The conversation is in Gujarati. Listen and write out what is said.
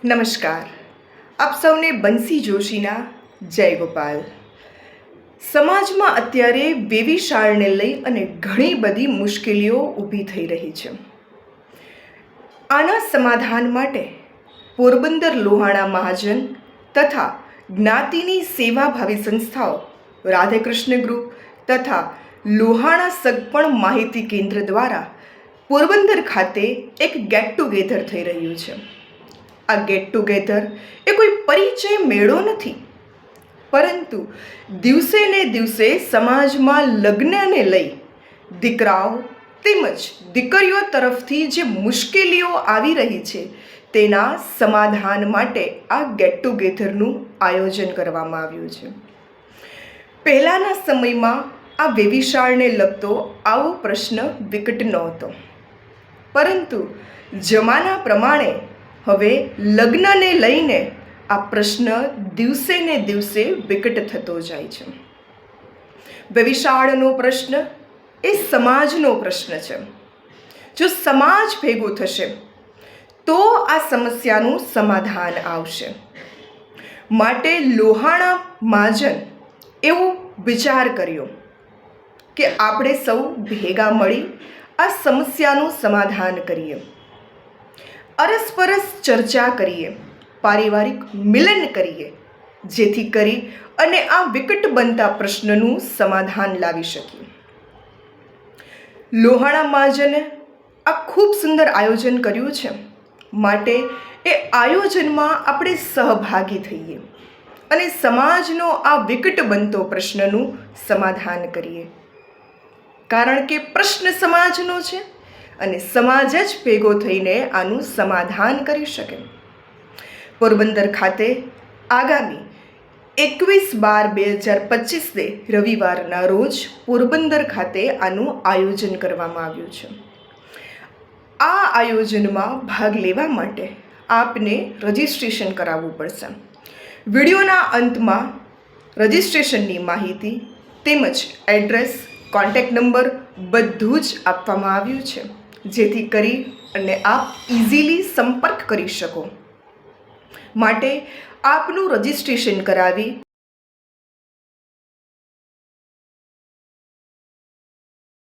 નમસ્કાર. આપ સૌને બંસી જોશીના જય ગોપાલ. સમાજમાં અત્યારે વેવિશાળને લઈ અને ઘણી બધી મુશ્કેલીઓ ઊભી થઈ રહી છે. આના સમાધાન માટે પોરબંદર લોહાણા મહાજન તથા જ્ઞાતિની સેવાભાવી સંસ્થાઓ રાધેકૃષ્ણ ગ્રુપ તથા લોહાણા સગપણ માહિતી કેન્દ્ર દ્વારા પોરબંદર ખાતે એક ગેટ ટુગેધર થઈ રહ્યું છે. આ ગેટ ટુગેધર એ કોઈ પરિચય મેળો નથી, પરંતુ દિવસે ને દિવસે સમાજમાં લગ્નને લઈ દીકરાઓ તેમજ દીકરીઓ તરફથી જે મુશ્કેલીઓ આવી રહી છે તેના સમાધાન માટે આ ગેટ ટુગેધરનું આયોજન કરવામાં આવ્યું છે. પહેલાંના સમયમાં આ વેવિશાળને લગતો આવો પ્રશ્ન વિકટ નહોતો, પરંતુ જમાના પ્રમાણે હવે લગ્નને લઈને આ પ્રશ્ન દિવસે ને દિવસે વિકટ થતો જાય છે. વેવિશાળનો પ્રશ્ન એ સમાજનો પ્રશ્ન છે. જો સમાજ ભેગો થશે તો આ સમસ્યાનું સમાધાન આવશે. માટે લોહાણા મહાજન એવો વિચાર કર્યો કે આપણે સૌ ભેગા મળી આ સમસ્યાનું સમાધાન કરીએ, અરસપરસ ચર્ચા કરીએ, પારિવારિક મિલન કરીએ, જેથી કરી અને આ વિકટ બનતા પ્રશ્નનું સમાધાન લાવી શકીએ. લોહાણા મહાજને આ ખૂબ સુંદર આયોજન કર્યું છે. માટે એ આયોજનમાં આપણે સહભાગી થઈએ અને સમાજનો આ વિકટ બનતો પ્રશ્નનું સમાધાન કરીએ. કારણ કે પ્રશ્ન સમાજનો છે અને સમાજ જ ભેગો થઈને આનું સમાધાન કરી શકે. પોરબંદર ખાતે આગામી 21/12/2025 રવિવારના રોજ પોરબંદર ખાતે આનું આયોજન કરવામાં આવ્યું છે. આ આયોજનમાં ભાગ લેવા માટે આપને રજિસ્ટ્રેશન કરાવવું પડશે. વિડીયોના અંતમાં રજિસ્ટ્રેશનની માહિતી તેમજ એડ્રેસ, કોન્ટેક્ટ નંબર બધું જ આપવામાં આવ્યું છે, જેથી કરી અને આપ ઇઝીલી સંપર્ક કરી શકો. માટે આપનું રજિસ્ટ્રેશન કરાવી